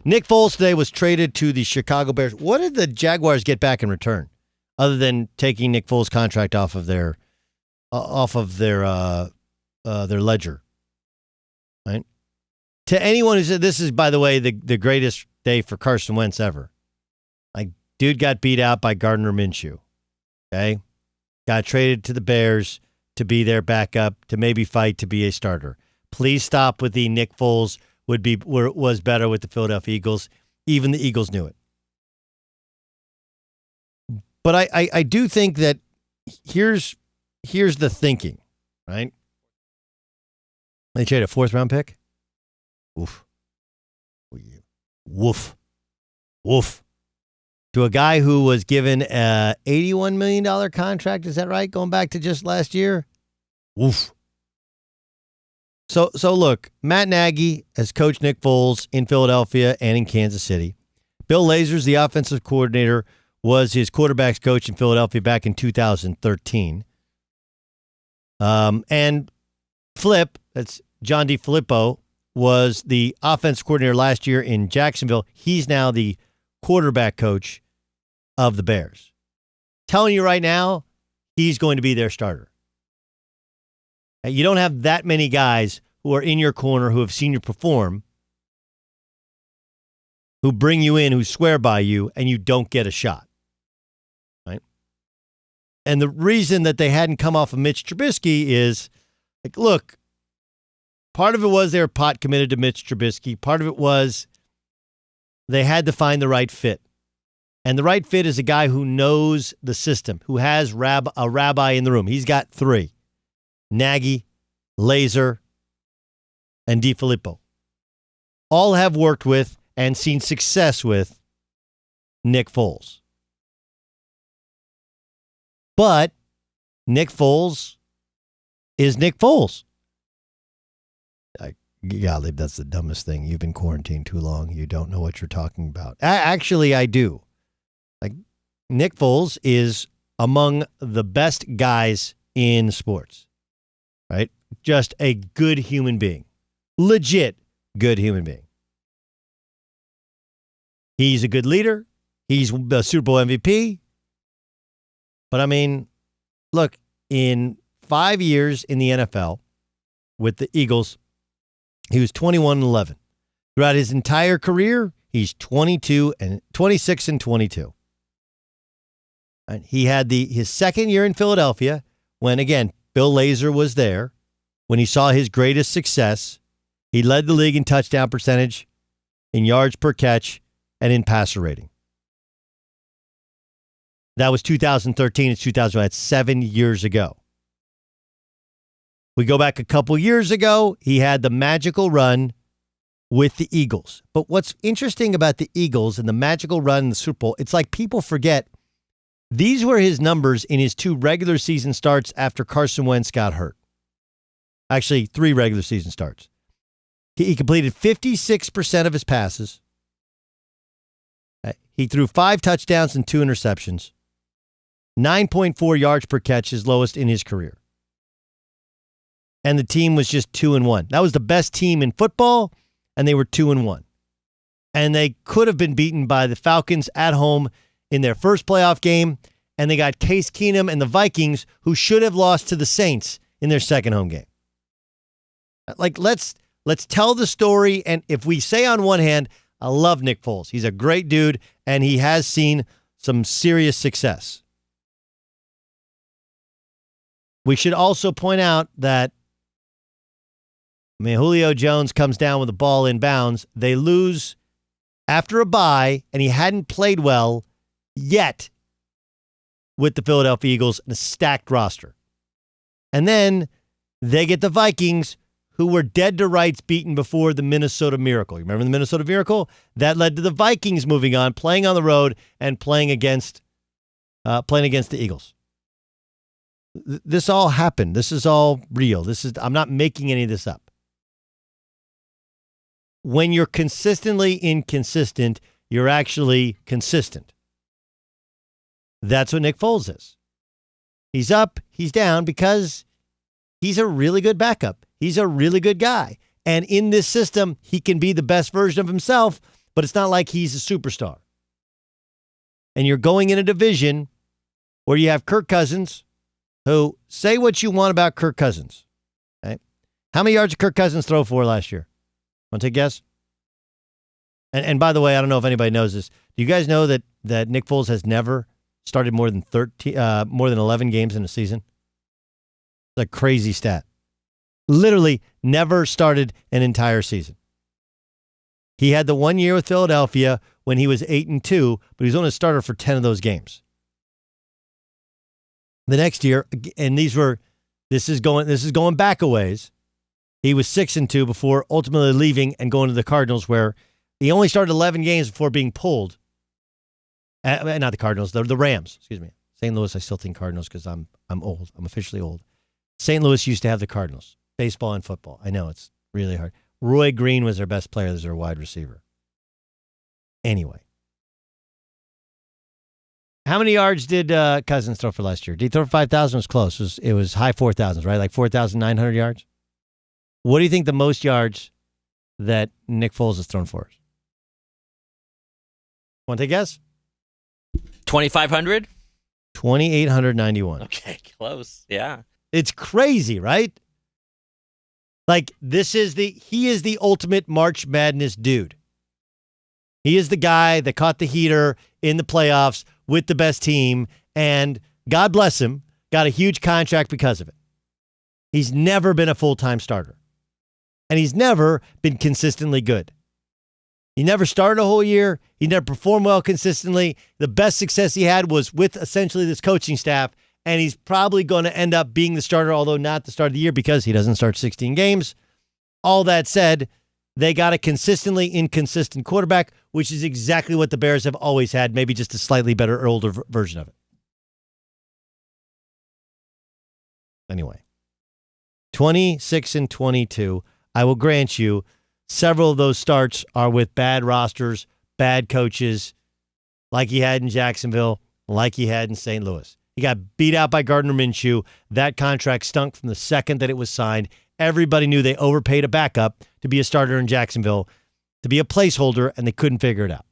Nick Foles today was traded to the Chicago Bears. What did the Jaguars get back in return, other than taking Nick Foles' contract off of their ledger? Right. To anyone who said this is, by the way, the greatest day for Carson Wentz ever. Like, dude got beat out by Gardner Minshew. Okay, got traded to the Bears to be their backup, to maybe fight to be a starter. Please stop with the Nick Foles was better with the Philadelphia Eagles. Even the Eagles knew it. But I do think that here's the thinking, right? They trade a 4th-round pick. Woof. Woof. Woof. To a guy who was given a $81 million contract, is that right? Going back to just last year? Woof. So look, Matt Nagy has coached Nick Foles in Philadelphia and in Kansas City. Bill Lazor's the offensive coordinator, was his quarterback's coach in Philadelphia back in 2013. And Flip, that's John DeFilippo, was the offensive coordinator last year in Jacksonville. He's now the quarterback coach of the Bears. Telling you right now, he's going to be their starter. You don't have that many guys who are in your corner who have seen you perform, who bring you in, who swear by you, and you don't get a shot. Right? And the reason that they hadn't come off of Mitch Trubisky is, like, look, part of it was they were pot committed to Mitch Trubisky. Part of it was they had to find the right fit. And the right fit is a guy who knows the system, who has a rabbi in the room. He's got 3. Nagy, Lazor, and DeFilippo. All have worked with and seen success with Nick Foles. But Nick Foles is Nick Foles. Golly, that's the dumbest thing. You've been quarantined too long. You don't know what you're talking about. Actually, I do. Like, Nick Foles is among the best guys in sports. Right? Just a good human being. Legit good human being. He's a good leader. He's a Super Bowl MVP. But I mean, look, in 5 years in the NFL with the Eagles, he was 21-11. Throughout his entire career, he's 26 and 22. And he had his second year in Philadelphia when, again, Bill Lazor was there. When he saw his greatest success, he led the league in touchdown percentage, in yards per catch, and in passer rating. That was 2013. It's 2000. That's 7 years ago. We go back a couple years ago, he had the magical run with the Eagles. But what's interesting about the Eagles and the magical run in the Super Bowl, it's like people forget these were his numbers in his 2 regular season starts after Carson Wentz got hurt. Actually, 3 regular season starts. He completed 56% of his passes. He threw 5 touchdowns and 2 interceptions. 9.4 yards per catch, his lowest in his career. And the team was just 2-1. That was the best team in football, and they were 2-1. And they could have been beaten by the Falcons at home in their first playoff game, and they got Case Keenum and the Vikings, who should have lost to the Saints in their second home game. Like, let's tell the story, and if we say on one hand, I love Nick Foles. He's a great dude, and he has seen some serious success. We should also point out that, I mean, Julio Jones comes down with the ball in bounds. They lose after a bye, and he hadn't played well yet with the Philadelphia Eagles in a stacked roster. And then they get the Vikings, who were dead to rights beaten before the Minnesota Miracle. You remember the Minnesota Miracle? That led to the Vikings moving on, playing on the road, and playing against the Eagles. This all happened. This is all real. I'm not making any of this up. When you're consistently inconsistent, you're actually consistent. That's what Nick Foles is. He's up, he's down, because he's a really good backup. He's a really good guy. And in this system, he can be the best version of himself but it's not like he's a superstar. And you're going in a division where you have Kirk Cousins, who, say what you want about Kirk Cousins. Okay? How many yards did Kirk Cousins throw for last year? Want to take a guess? And by the way, I don't know if anybody knows this. Do you guys know that Nick Foles has never started more than 11 games in a season? It's a crazy stat. Literally never started an entire season. He had the 1 year with Philadelphia when he was 8-2, but he was only a starter for 10 of those games. The next year, and this is going back a ways. He was 6-2 before ultimately leaving and going to the Cardinals, where he only started 11 games before being pulled. Not the Cardinals, the Rams. Excuse me, St. Louis. I still think Cardinals because I'm old. I'm officially old. St. Louis used to have the Cardinals, baseball and football. I know it's really hard. Roy Green was their best player as their wide receiver. Anyway, how many yards did Cousins throw for last year? Did he throw for 5,000? It was close. It was high 4,000s, right? Like 4,900 yards. What do you think the most yards that Nick Foles has thrown for us? Want to take a guess? 2,500? 2,891. Okay, close. Yeah. It's crazy, right? Like, he is the ultimate March Madness dude. He is the guy that caught the heater in the playoffs with the best team, and God bless him, got a huge contract because of it. He's never been a full-time starter, and he's never been consistently good. He never started a whole year. He never performed well consistently. The best success he had was with essentially this coaching staff, and he's probably going to end up being the starter, although not the start of the year because he doesn't start 16 games. All that said, they got a consistently inconsistent quarterback, which is exactly what the Bears have always had, maybe just a slightly better, older version of it. Anyway, 26-22. I will grant you, several of those starts are with bad rosters, bad coaches, like he had in Jacksonville, like he had in St. Louis. He got beat out by Gardner Minshew. That contract stunk from the second that it was signed. Everybody knew they overpaid a backup to be a starter in Jacksonville, to be a placeholder, and they couldn't figure it out.